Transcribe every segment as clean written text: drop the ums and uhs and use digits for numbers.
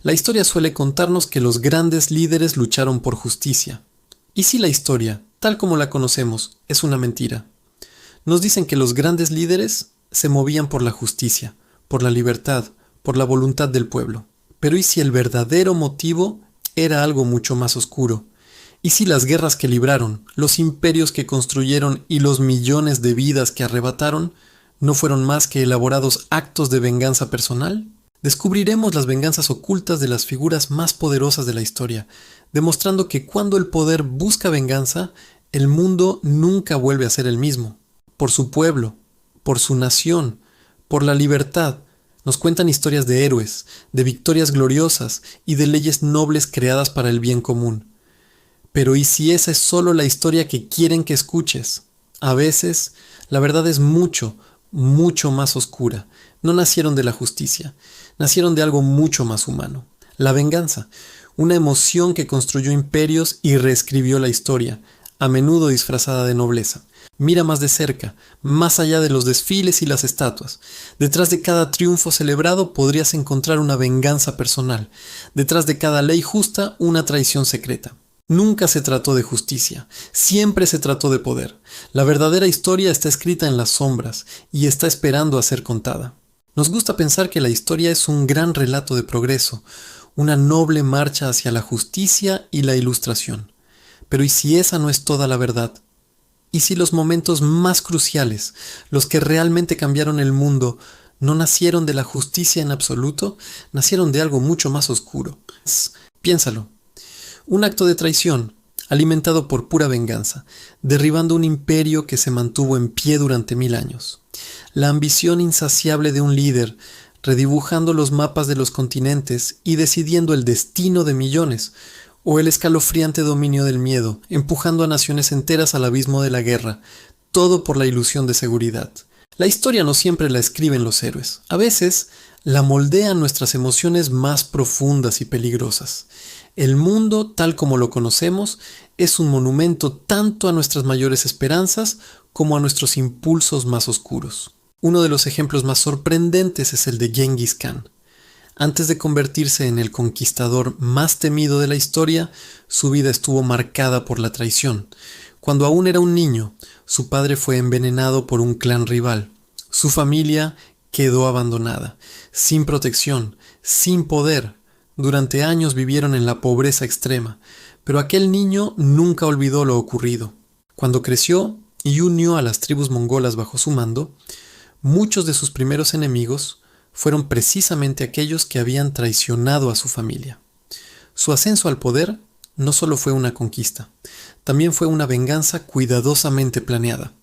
La historia suele contarnos que los grandes líderes lucharon por justicia. ¿Y si la historia, tal como la conocemos, es una mentira? Nos dicen que los grandes líderes se movían por la justicia, por la libertad, por la voluntad del pueblo. Pero ¿y si el verdadero motivo era algo mucho más oscuro? ¿Y si las guerras que libraron, los imperios que construyeron y los millones de vidas que arrebataron no fueron más que elaborados actos de venganza personal? Descubriremos las venganzas ocultas de las figuras más poderosas de la historia, demostrando que cuando el poder busca venganza, el mundo nunca vuelve a ser el mismo. Por su pueblo, por su nación, por la libertad, nos cuentan historias de héroes, de victorias gloriosas y de leyes nobles creadas para el bien común. Pero ¿y si esa es solo la historia que quieren que escuches? A veces, la verdad es mucho, mucho más oscura. No nacieron de la justicia, nacieron de algo mucho más humano. La venganza, una emoción que construyó imperios y reescribió la historia, a menudo disfrazada de nobleza. Mira más de cerca, más allá de los desfiles y las estatuas. Detrás de cada triunfo celebrado podrías encontrar una venganza personal. Detrás de cada ley justa, una traición secreta. Nunca se trató de justicia, siempre se trató de poder. La verdadera historia está escrita en las sombras y está esperando a ser contada. Nos gusta pensar que la historia es un gran relato de progreso, una noble marcha hacia la justicia y la ilustración. Pero ¿y si esa no es toda la verdad? ¿Y si los momentos más cruciales, los que realmente cambiaron el mundo, no nacieron de la justicia en absoluto, nacieron de algo mucho más oscuro? Piénsalo. Un acto de traición, alimentado por pura venganza, derribando un imperio que se mantuvo en pie durante 1000 años. La ambición insaciable de un líder, redibujando los mapas de los continentes y decidiendo el destino de millones, o el escalofriante dominio del miedo, empujando a naciones enteras al abismo de la guerra, todo por la ilusión de seguridad. La historia no siempre la escriben los héroes, a veces la moldean nuestras emociones más profundas y peligrosas. El mundo, tal como lo conocemos, es un monumento tanto a nuestras mayores esperanzas como a nuestros impulsos más oscuros. Uno de los ejemplos más sorprendentes es el de Genghis Khan. Antes de convertirse en el conquistador más temido de la historia, su vida estuvo marcada por la traición. Cuando aún era un niño, su padre fue envenenado por un clan rival. Su familia quedó abandonada, sin protección, sin poder. Durante años vivieron en la pobreza extrema, pero aquel niño nunca olvidó lo ocurrido. Cuando creció y unió a las tribus mongolas bajo su mando, muchos de sus primeros enemigos fueron precisamente aquellos que habían traicionado a su familia. Su ascenso al poder no solo fue una conquista, también fue una venganza cuidadosamente planeada.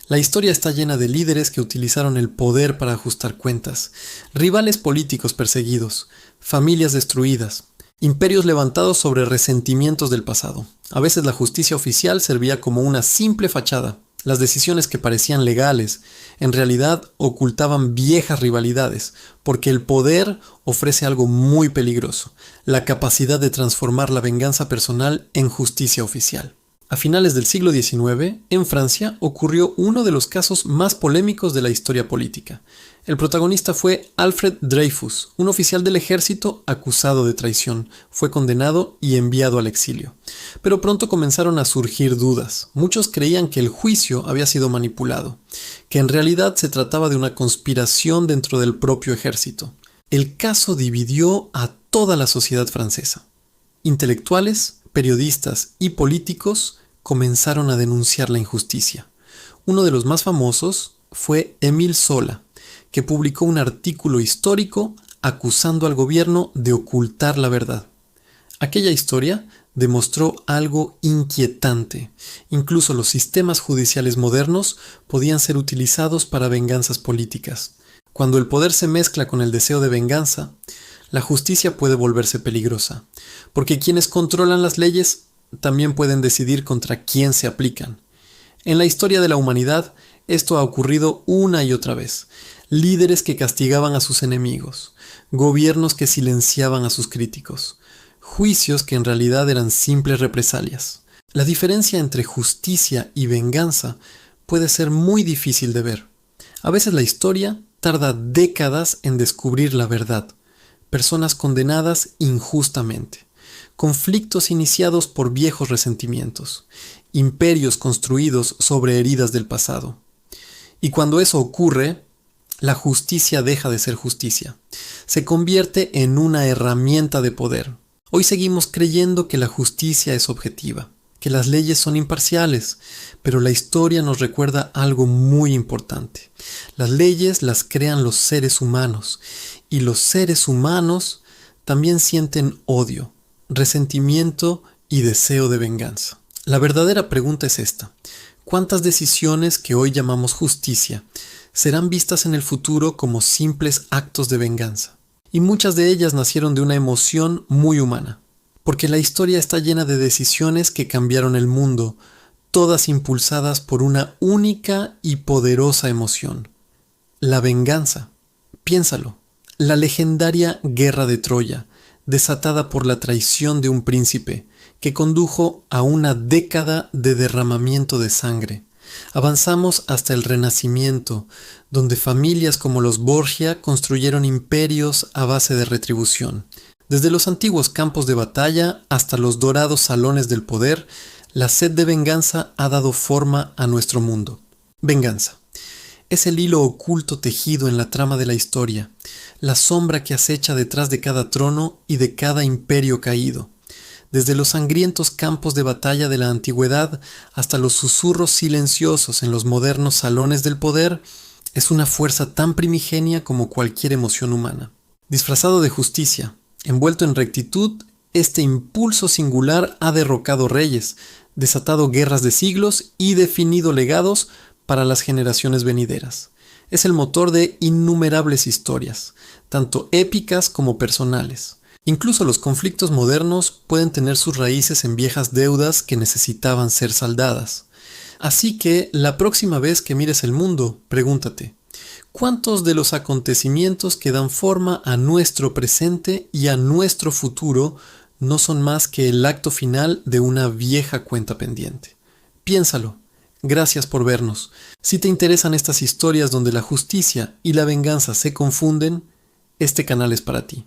La historia está llena de líderes que utilizaron el poder para ajustar cuentas, rivales políticos perseguidos, familias destruidas, imperios levantados sobre resentimientos del pasado. A veces la justicia oficial servía como una simple fachada. Las decisiones que parecían legales, en realidad ocultaban viejas rivalidades, porque el poder ofrece algo muy peligroso, la capacidad de transformar la venganza personal en justicia oficial. A finales del siglo XIX, en Francia, ocurrió uno de los casos más polémicos de la historia política. El protagonista fue Alfred Dreyfus, un oficial del ejército acusado de traición. Fue condenado y enviado al exilio. Pero pronto comenzaron a surgir dudas. Muchos creían que el juicio había sido manipulado, que en realidad se trataba de una conspiración dentro del propio ejército. El caso dividió a toda la sociedad francesa. Intelectuales, periodistas y políticos comenzaron a denunciar la injusticia. Uno de los más famosos fue Émile Zola, que publicó un artículo histórico acusando al gobierno de ocultar la verdad. Aquella historia demostró algo inquietante. Incluso los sistemas judiciales modernos podían ser utilizados para venganzas políticas. Cuando el poder se mezcla con el deseo de venganza, la justicia puede volverse peligrosa, porque quienes controlan las leyes también pueden decidir contra quién se aplican. En la historia de la humanidad, esto ha ocurrido una y otra vez. Líderes que castigaban a sus enemigos, gobiernos que silenciaban a sus críticos, juicios que en realidad eran simples represalias. La diferencia entre justicia y venganza puede ser muy difícil de ver. A veces la historia tarda décadas en descubrir la verdad, personas condenadas injustamente, conflictos iniciados por viejos resentimientos, imperios construidos sobre heridas del pasado. Y cuando eso ocurre, la justicia deja de ser justicia. Se convierte en una herramienta de poder. Hoy seguimos creyendo que la justicia es objetiva, que las leyes son imparciales, pero la historia nos recuerda algo muy importante. Las leyes las crean los seres humanos, y los seres humanos también sienten odio, resentimiento y deseo de venganza. La verdadera pregunta es esta: ¿cuántas decisiones que hoy llamamos justicia serán vistas en el futuro como simples actos de venganza? Y muchas de ellas nacieron de una emoción muy humana, porque la historia está llena de decisiones que cambiaron el mundo, todas impulsadas por una única y poderosa emoción: la venganza. Piénsalo, la legendaria Guerra de Troya, desatada por la traición de un príncipe, que condujo a una década de derramamiento de sangre. Avanzamos hasta el Renacimiento, donde familias como los Borgia construyeron imperios a base de retribución. Desde los antiguos campos de batalla hasta los dorados salones del poder, la sed de venganza ha dado forma a nuestro mundo. Venganza. Es el hilo oculto tejido en la trama de la historia, la sombra que acecha detrás de cada trono y de cada imperio caído. Desde los sangrientos campos de batalla de la antigüedad hasta los susurros silenciosos en los modernos salones del poder, es una fuerza tan primigenia como cualquier emoción humana. Disfrazado de justicia, envuelto en rectitud, este impulso singular ha derrocado reyes, desatado guerras de siglos y definido legados para las generaciones venideras. Es el motor de innumerables historias, tanto épicas como personales. Incluso los conflictos modernos pueden tener sus raíces en viejas deudas que necesitaban ser saldadas. Así que, la próxima vez que mires el mundo, pregúntate: ¿cuántos de los acontecimientos que dan forma a nuestro presente y a nuestro futuro no son más que el acto final de una vieja cuenta pendiente? Piénsalo. Gracias por vernos. Si te interesan estas historias donde la justicia y la venganza se confunden, este canal es para ti.